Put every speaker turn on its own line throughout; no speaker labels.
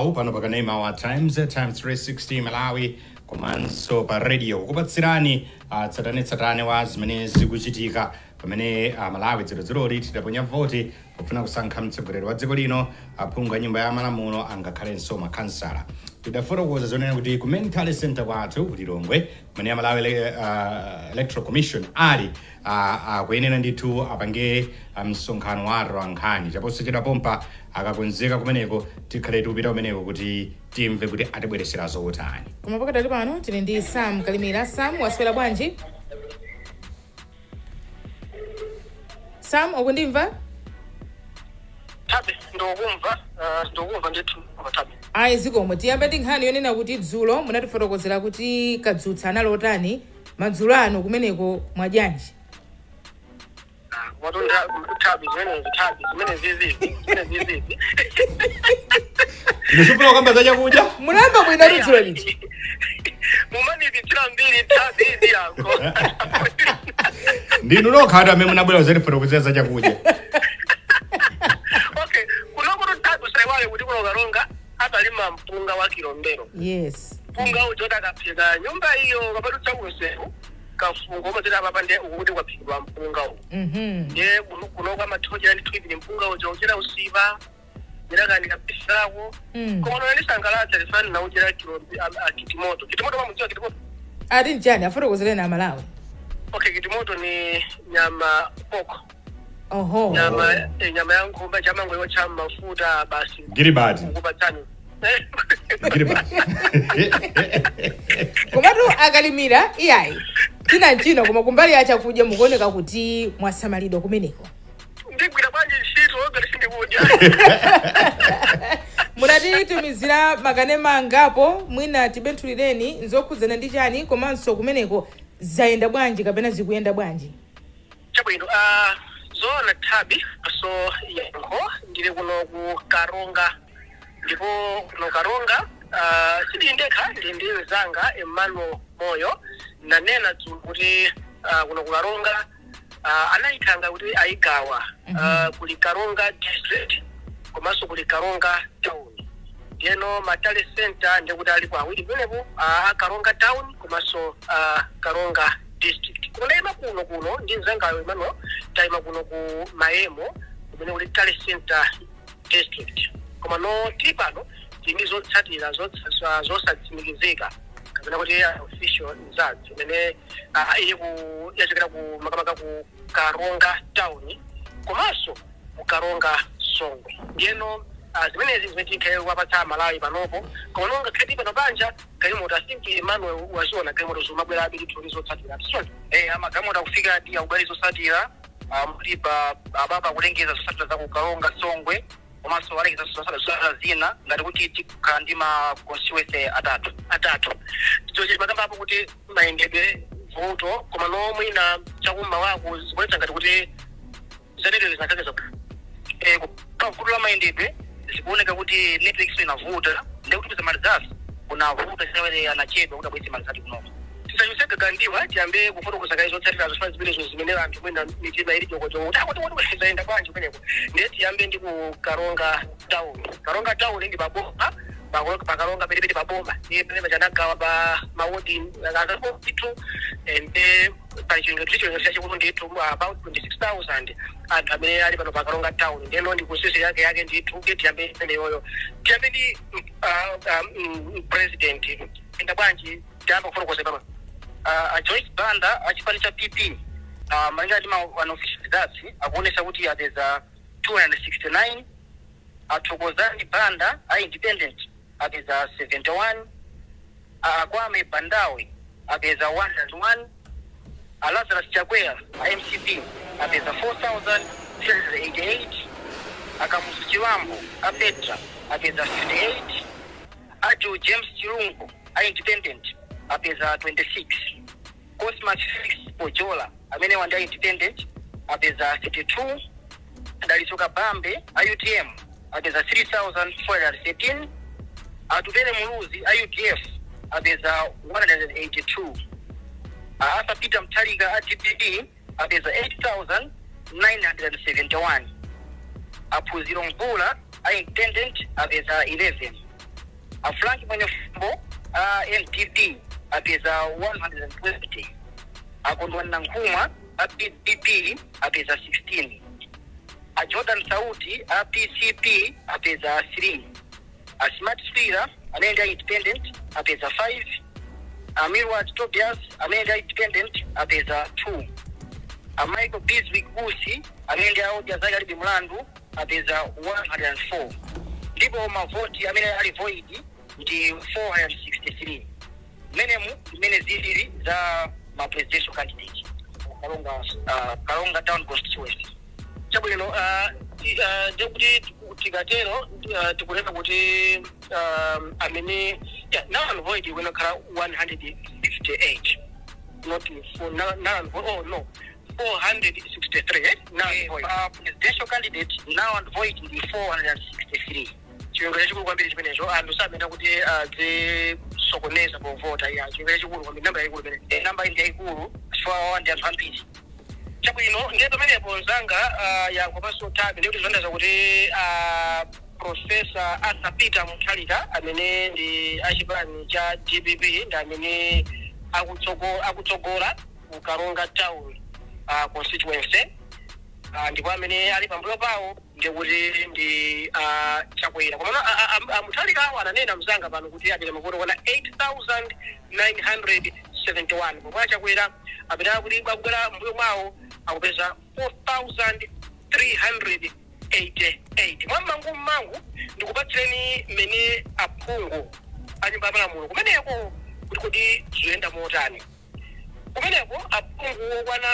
pano pakanema wa times 360 Malawi komanso pa radio kupatsirani tsatane wa zimene zikuchitika pamene Malawi 00 titaponya voti kufuna kusankha mtsogoleri wa dziko lino aphungu a nyumba ya malamulo angakhalenso makhansala. Tidafotokoza zonena kuti ku main talent center kwathu ku Lilongwe kumene Malawi Electoral Commission ali akuyenera ndithu apange msonkhano wa atolankhani chaponso chidapompa akakonzeka kumeneko tikhale tikupita kumeneko kuti timve kuti atibweresera zotani.
Koma pakadali pano tili ndi Sam Kalimira. Sam, waswera bwanji? Sam, ukundimva?
Tabe, ndokumva ndithu tabe.
Ayi zikomo tiyambe ndi nkhani yonena kuti dzulo munatifotokozera kuti kadzutsa analotani madzulo ano kumeneko mwajanji.
Watunda tabe zimene zizi.
Ndisufuna kamba za chakudya?
Munamba bwino dzulo liti.
Mumani bitira mbiri tabe izi yako.
Ndinu nokhata amene munabwera kuzatifotokozera za chakudya.
Okay, kunokuti tabe sayiwale kuti kunokaronga atalima mpunga wa kilombero.
Yes.
Mpunga ujo takaphika nyumba iyo kapatu chakuseru kafungo mazira papande ukuti kwaphikwa mpunga ujo. Ye kunoka mathoja ndi twibini mpunga ujo uchera usiva ndakandi kapisako. Koma nolisangalaza lifani na uchera kitimoto. Kitimoto mamuziwa kitimoto.
Ati njani afotokozera na Malawi.
Okay, kitimoto ni nyama poko.
Oho.
Nyama ya ngombe chama ngoyo cha mafuta basi.
Giribati.
Kubatani.
Giribati.
Komatu akalimira iyayi. Tina nchino koma kumbali ya chakudya mukuoneka kuti mwasamalidwa kumeneko.
Ndigwira banje shito ngati sindikudya.
Munatitumizira makanema angapo mwina tibentulireni nzokhudzana ndi chani komanso kumeneko zayenda bwanji kapena zikuyenda bwanji.
Chabwino zona tabi so yango ndile kuno ku Karonga ndipo kuno Karonga sidi ndekha ndiye zanga Emmanuel Moyo nanena kuti kuno ku Karonga anaikanga kuti aigawa kuli Karonga district komanso kuli Karonga town. Yeno matale center ndikuti ali kwa awiri kunepo Karonga town komanso Karonga district. Kulema kuno ndinzanga Emmanuel taima kuno ku Maemo kumene kuli tale center district. Koma no tipano timizo tsatira zosadziwikizika kapena kuti official nzazi mene ili ku yachikira ku makamaka ku Karonga town komanso ku Karonga Songwe. Yeno zimenezi zimetikhe wapatsa Malawi panopo koma nonga khadi pano banja kalimo tasinki Emmanuel waziona kalimo zomabwera abili tulizo tsatira tsonde amagamo kufika dia ubalizo tsatira mlipa baba kulengeza zosatira za ku Karonga Songwe komanso walekeza zosatira zina ngati kuti tikukandima constituency atatu tichoje magamba apo kuti maendedwe voto koma no mwina chakumma wako zikuletsa ngati kuti zanedwe zinakakeza kukula maendedwe zikuoneka kuti Netflix inavuta ndio kuti zamalizazi unavuta sasa anachedwa kuti abwezi malizati kuno tisanyuseka kandiwa tiambe kufotokoza kaizo tsatira zosifana zimene zimenera anthu mwina mitima ili chokocho kuti zaenda bwanji kumeneko ndiye tiambe ndi ku Karonga town ndi baboma Karonga pete baboma ndiye pene chanagawa ba mawodi ngakapo itu ende pachinga chikuno nditu about 26,000 anthu amene ali pano pa Karonga town ndeno ndi kusese yake nditu tiambe pene yoyo tiambe ndi president enda bwanji tiambe kufotokoza baba Joyce Banda achipani cha PP manja ndi one official that's akuonesa kuti apeza 269 athokozani Banda independent apeza 71 Kwame Bandawe apeza 101 Lazarus Chakwera MCP apeza 4,388 Akamusu Chiwambo Petra apeza 58 Atu James Chirungo independent apeza 26 Cosmas Felix Pojola amene wanda independent apeza 32 Dalisoka Bambe UTM apeza 3,413 Atupele Muluzi UTF apeza 182 Asa Peter Mutharika TPD apeza 8,971 Aphunziro Mvula independent apeza 11 a Frank Manyofumbo NPP apeza 120, a Kondwana Nkuma PPP apeza 16, a Jordan Sauti PCP apeza 3, a Smart Spira amenda independent apeza 5, a Mirwat Tobias amenda independent apeza 2, a Michael Biswick Busi amenda audia zaga libi mlandu apeza 104, ndipo mavoti amenda ali void ndi 463. Mene ziliri za ma presidential candidate Kalonga Town Constituency. Chabulino deputy tigatero tukuleka kuti amene now void when kala 158, not for now no 463 now presidential candidate now void in 463. Chingwe chikuru kwambiri chimenecho anthu sabenda kuti sokoneza povota ya chingwe chikuru kwambiri namba yaikulu pene namba indi yaikulu chifukwa ndi anthu ambiri. Chabwino ndiye pamenepo nzanga yankomanso tabi ndikuti zondaza kuti Professor Peter Mutharika amene ndi achipani cha DPP ndi amene akutsogola ku Kalonga Town Constituency, ndipo amene ali pambuyo pawo ndikuti ndi chakwera. Koma Mutharika awo ananena mzanga pano kuti apita mavoti kwana 8,971, pomwe chakwera apita kuti akubwera mbuyo mwawo akupeza 4,388. Mmangu ndikupatsireni mene aphungu anyumba malamulo kumeneko kuti zoyenda motani. Kumeneko aphungu okwana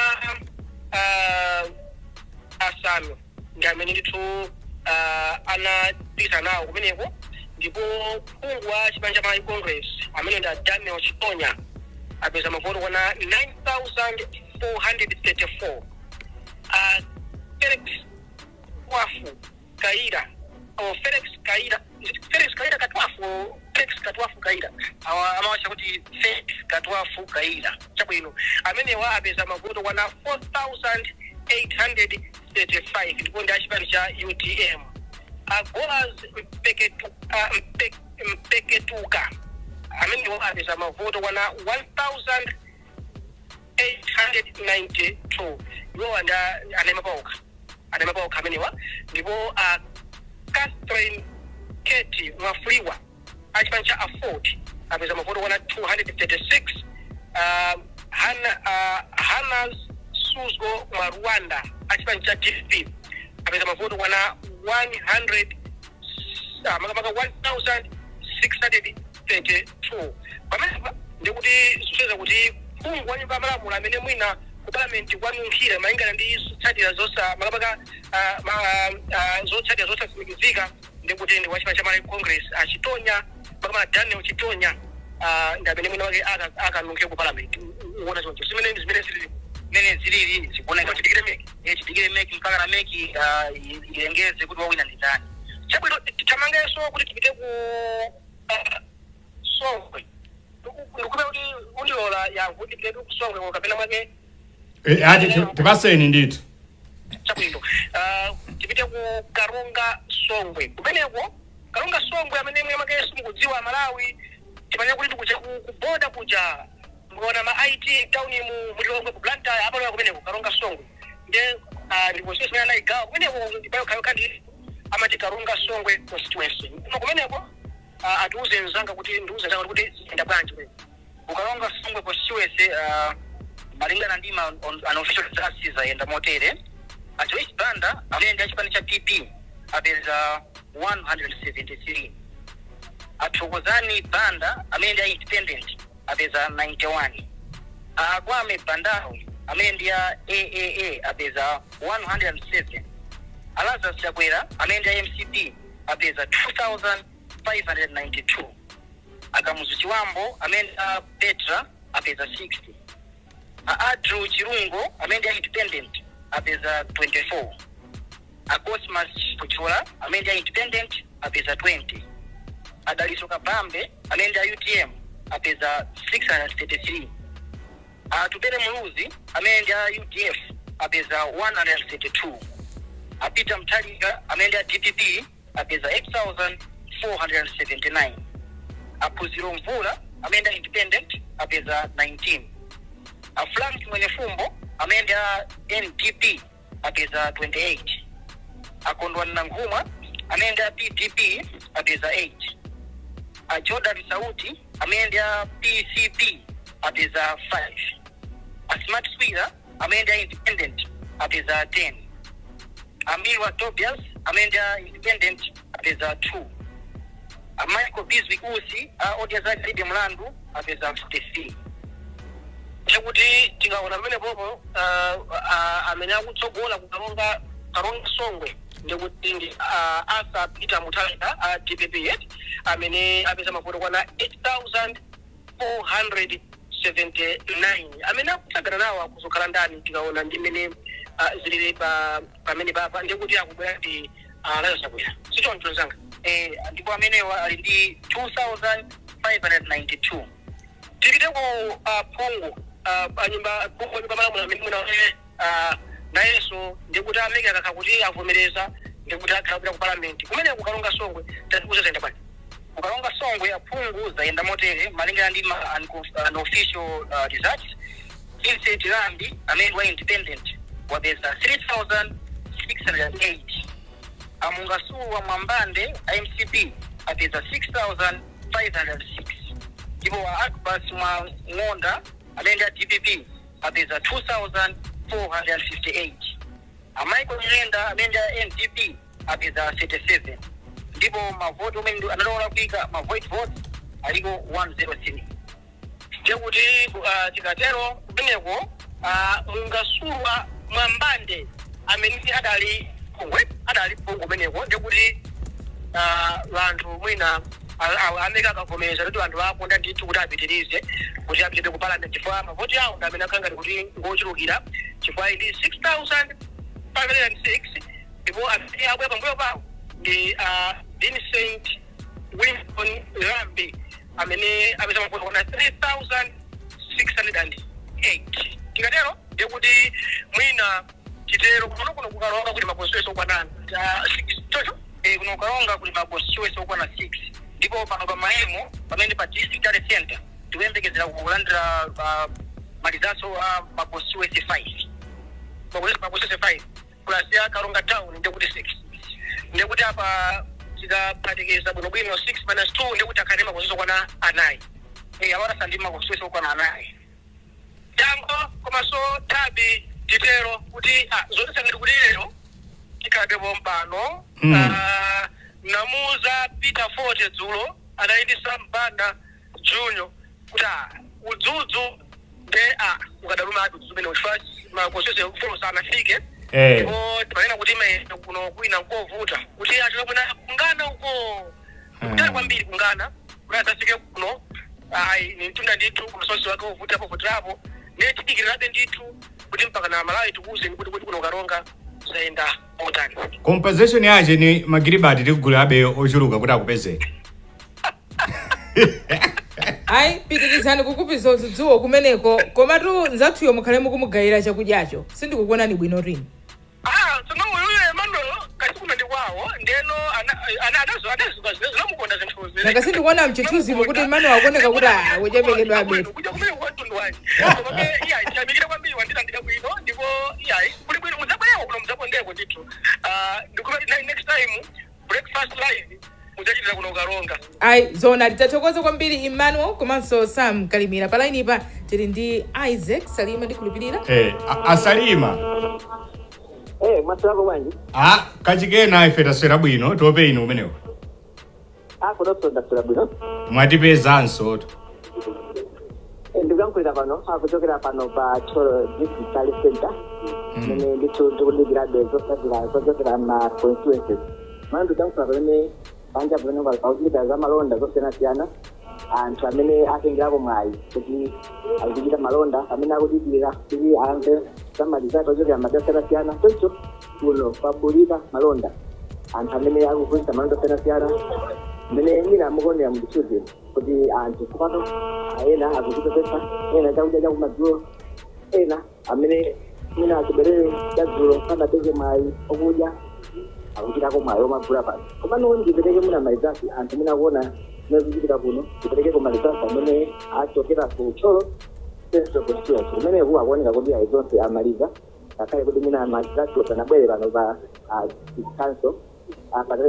asanu ndi amene ndithu anapita nawo kumeneko, ndipo phungu wa chipani cha Congress amene ndi Daniel Chitonya apeza mavoti kwana 9,434. Felix Katwafu Kaira amawacha kuti Felix Katwafu Kaira. Chabwino amene wa apeza mavoti kwana 4,835 ndipo ndi achipani cha UTM. Golas Mpeketuka amene wa apeza mavoti kwana 1,892 iwo anemapaoka amenewa, ndipo Catherine Keti Mwafriwa achipani cha Afford apeza mavoti kwana 236. Hanas Suzgo mwa Rwanda achipani cha DP apeza mavoti kwana 1,632. Pamenepa ndikuti zikucheza kuti phungu wa nyumba malamulo amene mwina ku parliament kwanunkhira malingana ndi zotsatira zotsatira zosasimikizika ndikuti ndi wachipani cha Congress achitonya pakamana Daniel Chitonya ndi amene mwina wake akanunkhe ku parliament. Uona choncho zimene zilili zikuoneka chitikire meki mpaka na meki ilengeze kuti wawina ndi ndani. Chabwino tamangeso kuti tipite ku Songwe. Ndikupe kuti undilola yangu tipite ku Songwe kapena mwake
tipaseni ndithu.
Chabwino tipite ku Kalonga Songwe. Kumeneko Kalonga Songwe amene mwake simukudziwa Malawi tipanya kuti kuja ku border kuja ngona ma IT town mu Mulongwe ku Blantyre apo kumeneko Kalonga Songwe. Nde ndipo sisi na igawa kumeneko ndibayo kandi amati Kalonga Songwe Constituency. Kumeneko atuuze nzanga kuti ndiuze nzanga kuti enda bwanji kumeneko. Kalonga Songwe Constituency malingana ndi an official justice ayenda motere. Joyce Banda amene ndi achipani cha PP apeza 173. Athokozani Banda amene ndi independent apeza 91. Kwame Bandao amene ndi AAA apeza 107. Alaza Chakwera amene ndi MCP apeza 2,592. Akamuzu Chiwambo amene ndi Petra apeza 60. Andrew Chirungo amene ndi independent apeza 24. Cosmas Puchola amene ndi independent apeza 20. Adaliso Kabambe amene ndi UTM apeza 633. Tupere Muluzi amene ndi UDF apeza 132. Peter Mutharika amene ndi DPP apeza 8,479. Apuziro Mvula amenda independent apeza 19. Frank Mwenefumbo amenda NPP apeza 28. Akondwa Nanguma amenda PDP apeza 8. Jordan Sauti amenda PCP apeza 5. Smart Swira amenda independent apeza 10. Amirwa Tobias amenda independent apeza 2. Michael Bizwi Usi Odiaza Karibe Mlandu apeza 53. Chekuti tikaona mene popo amenya kutsogola kukalonga Songwe ndikuti ndi Asa Peter Mutharika DPP amene apeza mapoto kwana 8479 amene akutsagana nawo akuzokhala ndani tikaona ndi mene zilile pamene papa ndikuti akubwera ndi lazabwera sichoncho nzanga ndipo amenewa ali ndi 2592. Tikite ku Pungu anyumba Pungu ndi pamalamulo amene nayenso ndikuti ameke akakuti avomereza ndikuti akhala ku parliament kumene kukalonga Songwe tatikuza zaenda bwana kukalonga Songwe Apungu zaenda motere malingana ndi unofficial results. Vincent Rambi amene wa independent wapeza 3608. Amungasulu wa Mwambande MCP apeza 6506. Ndipo wa Akbas mwa Ngonda amenda DPP apeza 2458. Michael Nyenda amenda NDP apeza 37. Ndipo mavoto mendu analola kuika mavote votes aliko 103. Ndikuti tikatero kumeneko Mungasulu wa Mwambande amene adali Pungu meneko ndikuti vantu mwina ameka akavomereza kuti vantu vakonda ndithu kuti apitirize kuti apite ku parliament chifukwa mavoti awo ndi amene akanga kuti ngochulukira chifukwa ili 6506 ndipo amene abwera pambuyo pawo ndi Vincent Winston Rambi amene apeza mapoto kwana 3608. Tikatero ndikuti mwina chitero kuno kukalonga kuti makonstituency okwanana 6 chocho kuno kukalonga kuti makonstituency okwana 6 ndipo pano pa Mahemo pamene pa district center tikuyembekezera kulandira malizaso a makonstituency 5 makonstituency 5 plus ya Kalonga town ndikuti 6 ndikuti apa tikaphatikeza bwinobwino 6-2 ndikuti akhale makonstituency okwana anayi awara sandima makonstituency okwana anayi tango komanso tabi titero kuti zote sangati kuti lero tikade bombano namuza Peter Forte dzulo anaindisa Mbanda Junior kuti udzudzu de ukadaluma ati zimene uchifasi makosese kufulo sana fike ndipo timaena kuti ime kuno kuina nkovuta kuti achika kuna kungana uko kutali kwambiri kungana kuti asasike kuno ni mtunda ndithu kumasosi wake uvuta hapo vutirapo netikikirabe ndithu kuti mpaka na Malawi tukuze kuti kuno Kalonga zaenda motani.
Compensation yaje ni magiribati tikugula abe ochuluka kuti akupezeke.
Ai pitikizani kukupiza udzudzuwo kumeneko komatu nzathuyo mukhale mukumugayira chakudyacho sindikukuonani bwino rini.
Tsono uyo mano kasikuna ndi kwawo ndeno anazo zinamukonda zinthuzi.
Nakasindikuona mchithuzimo kuti mano wakuoneka kuti uchemekedwa abetu.
Kuja kumene kwatundwa wani. Koma iya chamikira kwambiri wanditandika bwino ndipo iya kuli bwino muzabwera kuno muzabondeko ndithu. Ndikuti next time breakfast live muzachitira kuno Kalonga.
Ai zona titathokoza kwambiri Emmanuel komanso Sam Kalimira palainipa tili ndi Isaac Salima ndikhulupirira.
Asalima.
Maswako wanji.
Kachikena ife taswera bwino tope ino umenewo.
Kudoto taswera bwino.
Mwatipezanso.
Ndikankwira pano akuchokera pano pa Cholo District Center. Mene ndicho ndikuligira bezo kuchokera ma constituencies. Mano ndikankwira pano panja pano kwa kauzita za malonda zosiyana anthu amene atengerapo mwayi kuti akuchita malonda amene akudikira kuti amve samaliza tochokera madasiyana choncho kuno pabulika malonda anthu amene akuvunja malonda osiyana mene mina mukonera mudisuze kuti anthu kupano ena akuchita pesa ena chakudya chakumadzulo ena amene mina achiberere chadzulo sanapeze mwayi okudya akuchitako mwayi omagula pano komano ndipereke muna maizasi anthu mina kuona
nezikuchitika kuno tipereke kumalizansa amene achokera ku cholo central constituency kumene huwa akuoneka kuti aizonse amaliza akhale kuti mina magistrate anabwere pano pa council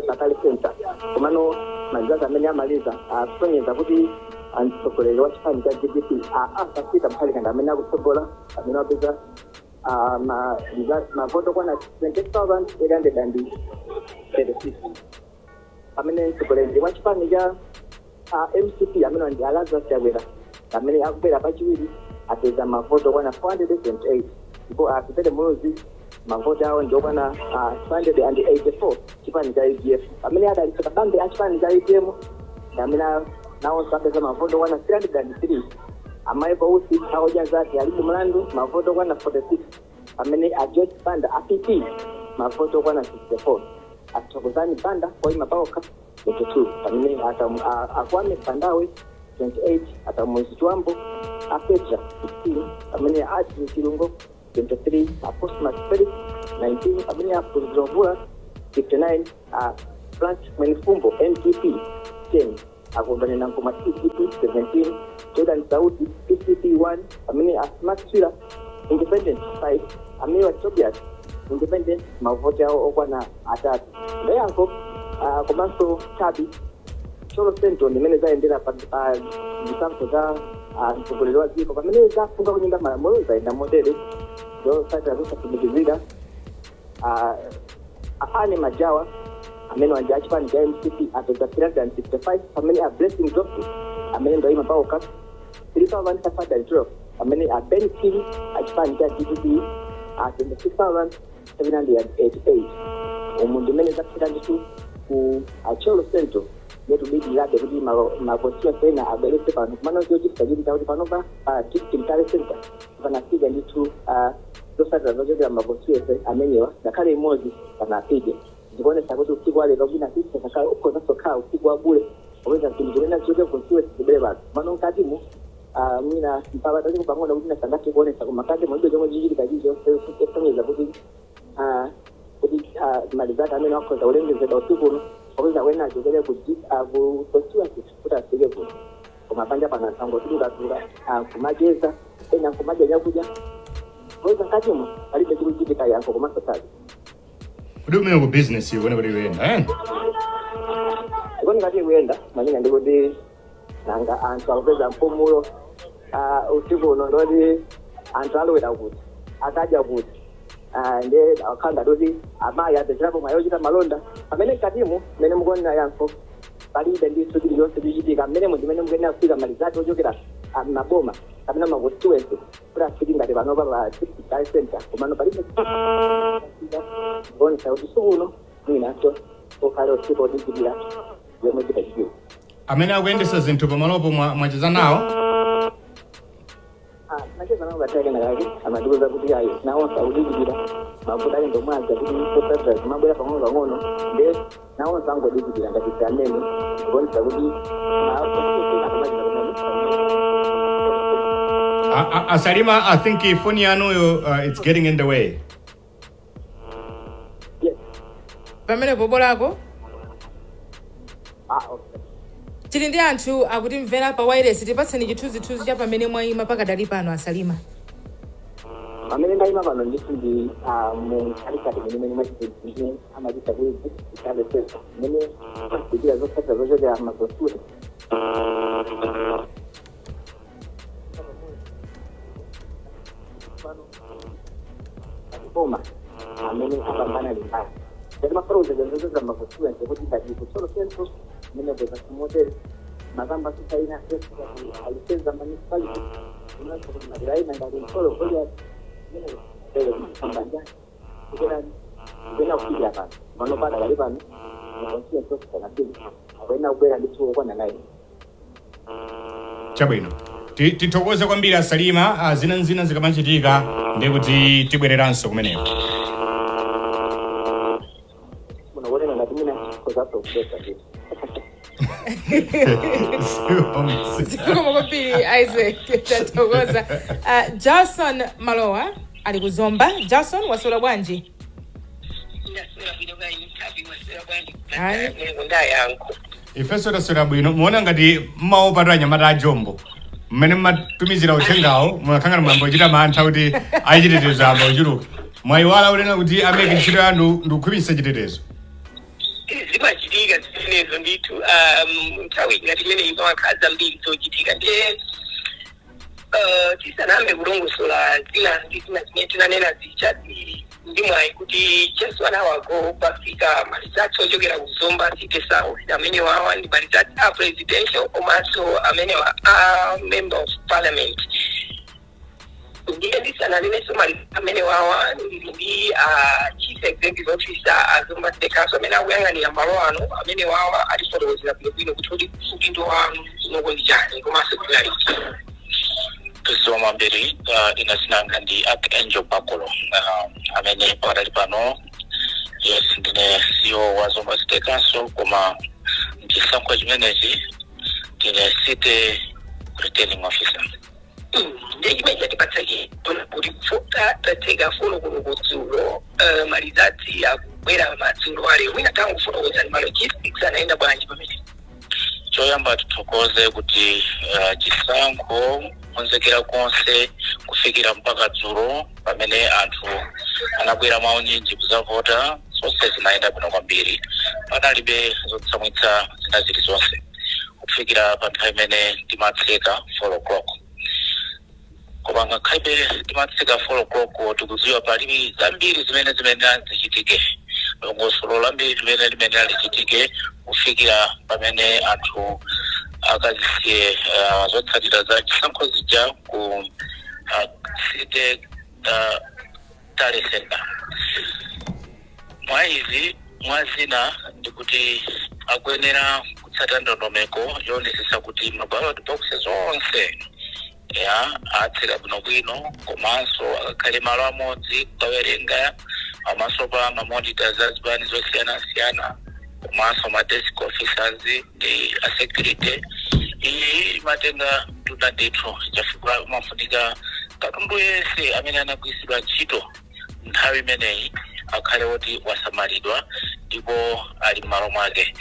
pakale center komano malizansa amene amaliza asonyeza kuti mtsogoleri wa chipani cha GDP asafika mphalikanda amene akutsogola amene wapeza mavoto kwana 20,836 amene mtsogoleri wa chipani cha MCP amene ndi alaza chakwera amene akubwera pachiwiri apeza mavoto kwana 428 ndipo akupete mulozi mavoto awo ndi okwana 284 chipani cha UDF amene adalitseka bambe a chipani cha UDM amene nawo sapeza mavoto kwana 303 amaipo usi aoja zake alipo mlandu mavoto kwana 46 amene ajet banda APP mavoto kwana 64 atokozani banda kwa mapaoka 22 amene akwame pandawe 28 atamwezi chwambo apetra 16 amene aji chilungo 23 apostmas felix 19 amene apuzrovula 59 plant mwenifumbo NTP 10 akombane na ngoma TCP 17 Jordan Saudi PCP 1 amene Smart Swira Independent 5 amene Tobias Independent mavoto yao okwana atatu leyanko komanso tabi cholo central nimene zaendera pa misampho za mtsogoleri wa dziko pamene zafunga kunyumba malamulo zaenda modele zosatira zosasimikizika afane majawa amene wanja achipani cha MCP apeza 365 amene a blessing doctor amene ndo ima paoka 3,512 amene a benefit achipani cha GDP a 26,788 umundu mene zakufika nditu ku acholo central yetu bidi lade kuti makosia sena abelese pano kumano zio chifta jiri tauti panova chikitale center panapige nditu dosata zojogera makosia se amenyewa dakale imozi panapige ndikuonesa kuti usiku wale logina sisi kakale uko nasokaa usiku wa bure waweza kimjurena chote Constituency kibele batu mano nkatimu mina mpaba tazi kupangonda kuti nasangati kuonesa kumakati mwajido jongo jijiri kajijo sonyeza kuti malizata amene wakoza ulengezeda usiku waweza wena jogele ku Constituency kuta asige kuno kumapanja panasango tuka kumageza ena kumaja nyakuja waweza nkatimu alipe jiru jijika yanko kumasa tazi
Udume ku business yone bali wenda
Ikoni ngati wenda manyinga ndikuti nanga anthu akupeza mpumulo usiku uno ndoti anthu alowera kuti akaja kuti nde akhanga ndoti amayi apezerapo mwayi ochita malonda pamene katimu mmene mukuonera yankho palibe ndiso chiliyonse chichitika mmene mundimene mukuyenera kufika malizati ochokera maboma kapena maconstituency kuti afike ngati panopa pa district center komano palibe kuonesa kuti usiku uno mwinacho okhale usiku odikirira yomwe chitachiwo
amene akuyendesa zinthu pamalopo mwachiza nawo
nacheza nawo katake nakake amatiuza kuti ayo nawonso akudikirira mafuta ali ndomwaza kuti sosatira zimabwera pang'ono nde nawonso angodikirira ngati amene kuonesa kuti
Salima, I think phone yanuyo it's getting in the way.
Yes.
pamene popo lako
Okay.
tili ndi anthu akuti mvera pa wireless tipatseni chithunzithunzi cha pamene mwayima pakadali pano asalima
Pamene ndayima pano ndithu ndi mukalikati mene mwachitizine amachita kuti ikale pesa mene kuchita zotsatira zochokera maconstituency boma amene apambana limbali jadi mafaro zegenzoza maconstituency kuti kati kucholo central mene kweza kumodel magamba sitaina pesa alisenza municipality unacho kuti Madera ngati msolo koja kambanja kugenda kupiga pano manopata kali pano constituency kana pili akwenda kubera ndithu okwana naye
Chabwino. Tithokoze kwambiri asalima zina zikamachitika ndikuti tibwereranso kumeneko.
Munaona ngati mina kozapo kupesa ndithu.
Koma kwambiri Isaac tathokoza. Jason Malowa ali kuzomba. Jason wasola bwanji?
Ndasura video gani tabi wasura bwanji.
Hai.
Ndaya yangu.
ifeso taswera bwino muona ngati mmaopatwa nyamata ajombo mmene mmatumizira uthengawo munakhangana mwambochita mantha kuti achitetezo amba uchuluka mwayiwala unena kuti ameke ntchito yanu ndikukhwimitsa chitetezo
zimachitika zimenezo ndithu nthawi ngati imene imakhala zambiri zochitika ndiye tisanambe kulongosola zina zimene tinanena zichati ndi mwayi kuti just 1 hour ago pafika malizati ochokera ku Zomba City South amene wawa ndi malizati a presidential komanso amene a member of parliament ndiye ndisanaleneso malizati amene wawa ndili ndi chief executive officer a Zomba City Council amene akuyang'anira malo ano amene wawa atifotokozera bwinobwino kuti udindo wanu unoko ndi chani komanso kulaliti
Kusoma mbiri inasinanga ndi Archangel Bakolo amene pakali pano yes ndine CEO wa Zomba City Council koma ndisankho chimenechi ndine city returning officer
ndiye chimene chatipatsachi kuti kufuta tatega fulo kuno kudzulo malizati akubwera madzulo ali wina tangofotokoza ndi malogistics anaenda bwanji pamene
choyamba tithokoze kuti chisankho konzekera konse kufikira mpaka dzulo pamene anthu anabwera maunyinji kuzavota zonse zinaenda bwino kwambiri panalibe zotsamwitsa zina zilizonse kufikira pa nthawi imene timatseka 4 o'clock koma ngakhale timatseka 4 o'clock tikudziwa palibe zambiri zimene zichitike longosolo lambiri limene lichitike kufikira pamene anthu akazisiye zotsatira za chisankho zija ku city tale center mwaizi mwazina ndikuti akuyenera kutsata ndondomeko yonesesa kuti maballot boxes zonse atseka bwinobwino komanso akakhale malo amodzi kukawerenga amaso pa mamonitors azibani zosiyana-siyana komanso ma-desk officers ndi a-security iyi imatenga tuna ndithu chifukwa mafunika katundu yense amene anagwiritsidwa ntchito nthawi imeneyi akhale oti wasamalidwa ndipo ali m'malo mwake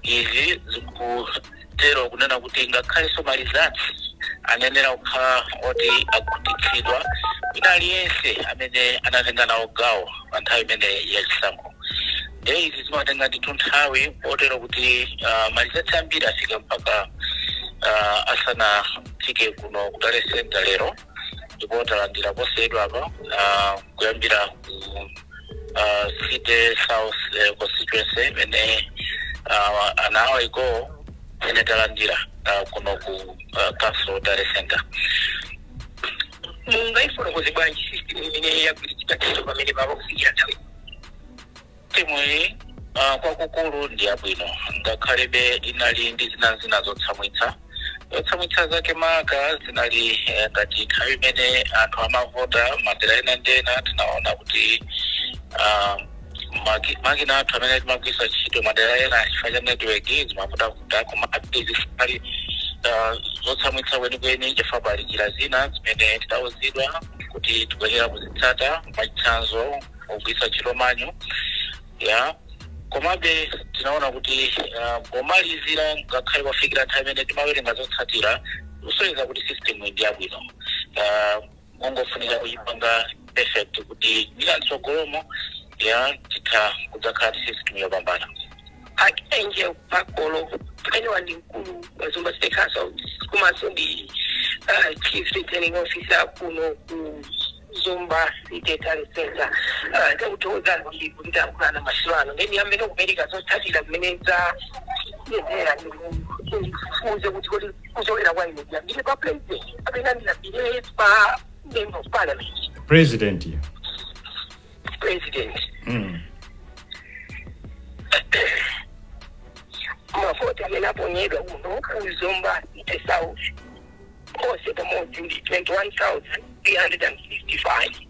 izi zikutero kunena kuti ngakhale somalizati anenera kukhala oti akhutitsidwa wina aliyense amene anatenga nawo gawo pa nthawi imene yachisankho izi zimatenga ndithu nthawi potero kuti malizati ambiri afika mpaka asanafike kuno kutale center lero ndipo talandira poseyedwa apa kuyambira ku City South Constituency mene anawa iko mene talandira kuno ku Council Tale Center
mungaifotokoze bwanji system imene yagwiritsidwa ntchito pamene pakufikira nthawi
timu iyi kwakukulu ndi yabwino ngakhalebe inali ndi zina zotsamwitsa zake maka zinali ngati nthawi imene anthu amavota Madera ena ndena tinaona kuti makina anthu amene timagwisa ntchito Madera ena chifukwa cha network zimavuta koma zinali zotsamwitsa kwenikweni chifukwa pali njira zina zimene tidawuzidwa kuti tikuyenera kuzitsata mwachitsanzo kugwisa ntchito manyu komabe tinaona kuti pomalizira ngakhale kwafikira nthawi imene timawerenga zotsatira kusonyeza kuti system ndi yabwino kungofunika kuyipanga perfect kuti bila mtsogolomo titha kudzakhala system yopambana.
Archangel Bakolo anyone ndi mkulu wa Zomba City Council komanso ndi chief returning officer kuno ku Zomba City Tale Center takutoza ndi kuti takulana mashirano ngeni amene kupereka zotsatira zimene za yezera ndifuze kuti kuzolera kwa ine ndine pa president apena ndinabire pa member of parliament
president
mafota amene aponyedwa kuno ku Zomba City South ose pamodzi ndi 21,355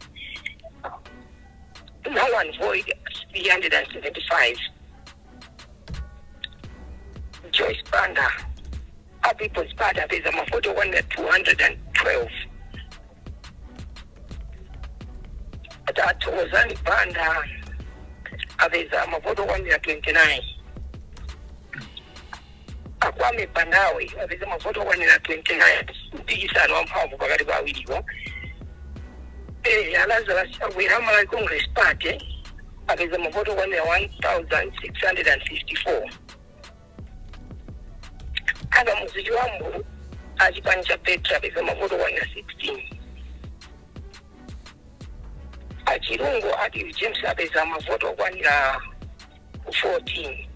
no one void 375 Joyce Banda a People's Party apeza mafoto 212 Taonani Banda apeza mafoto 129 akwame panawe apeza mavoto okwanira 29 mpikisano wamphamvu pakati pa awiriwo. Lazarus Chakwera Malawi Congress Party apeza mavoto okwanira 1654. Aga muziki wambu achipani cha Petra apeza mavoto okwanira 16. Achirungo ati James apeza mavoto okwanira 14.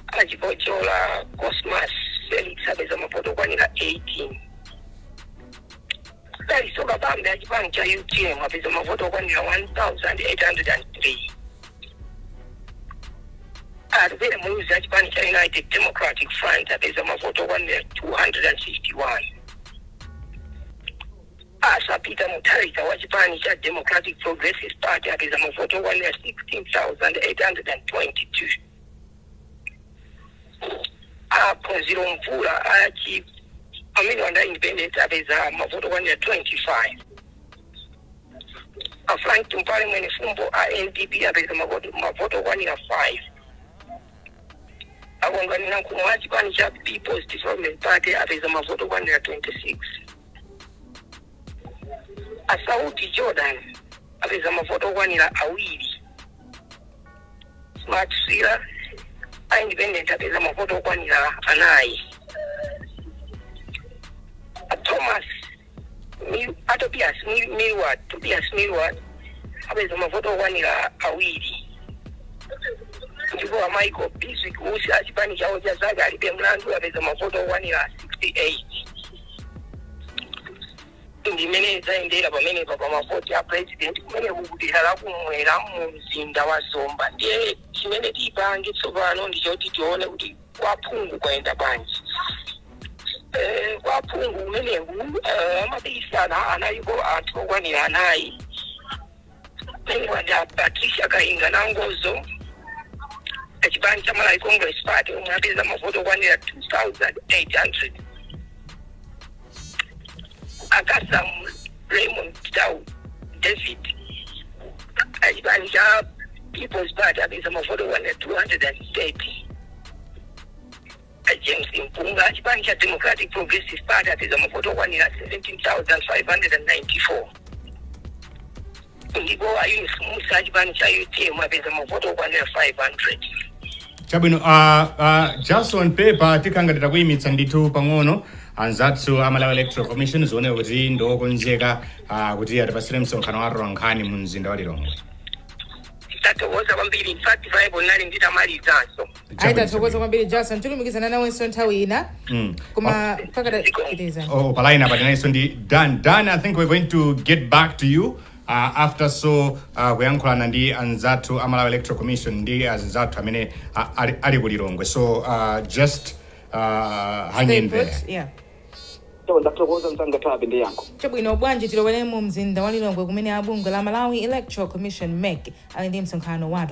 Achipochola Cosmas Felix apeza mavoto okwanira 18. Dalisoka Bambe achipani cha UTM apeza mavoto okwanira 1803. Arubere Muizi achipani cha United Democratic Front apeza mavoto okwanira 251. Asa Peter Mutharika wachipani cha Democratic Progressive Party apeza mavoto okwanira 16,822. Aphunziro Mvula amene wanda independent apeza mavoto okwanira 25. Frank Tumpale Mwene Fumbo NDP apeza mavoto okwanira 5. Akongwanira Nkumu wachipani cha People's Development Party apeza mavoto okwanira 26. Asauti Jordan apeza mavoto okwanira 2. Smart Sira independent apeza mavoto okwanira 4. Thomas Tobias Milward apeza mavoto okwanira 2. Ndipo Michael Biswick usi achipani chawo cha Zaga alibe mlandu apeza mavoto okwanira 68. Ndimene zaendera pamene pa mavoti a president kumene kukudera lakumwera mu mzinda wa Zomba. Ndiye chimene tipange tsopano ndichoti tione kuti kwaphungu kwaenda bwanji. Kwaphungu umeneku amabisana anayiko anthu okwanira 4. Pengwanda Patricia Kainga Nangozo achipani cha Malawi Congress Party omwe apeza mavoto okwanira 2,800. Akasa Raymond David achipani cha People's Party apeza mavoto okwanira 230. James Mpunga achipani cha Democratic Progressive Party apeza mavoto okwanira 17,594. Ndipo Ayunis Musa achipani cha UTM apeza mavoto okwanira 500.
Chabwino just on paper tikangatira kuyimitsa ndithu pang'ono anzathu amalawi Electoral Commission zione kuti ndokonzeka kuti atipasire msonkhano wa atolankhani mu mzinda wa Lilongwe.
Tatokoza kwambiri, in fact vibe nali nditamalizanso.
Tatokoza kwambiri Jason tulumikizana nawenso nthawi ina. Koma pakada kiteza.
Palaina patinaiso ndi Dan, I think we're going to get back to you after kuyankhulana ndi anzathu amalawi Electoral Commission ndi anzathu amene ali ku Lilongwe. So just hang in there.
Yeah.
Ndatokoza msanga tabi ndi yanko.
Chabwino bwanji tilowere mu mzinda wa Lilongwe kumene abunge la Malawi Electoral Commission MEC ali ndi msonkhano watu.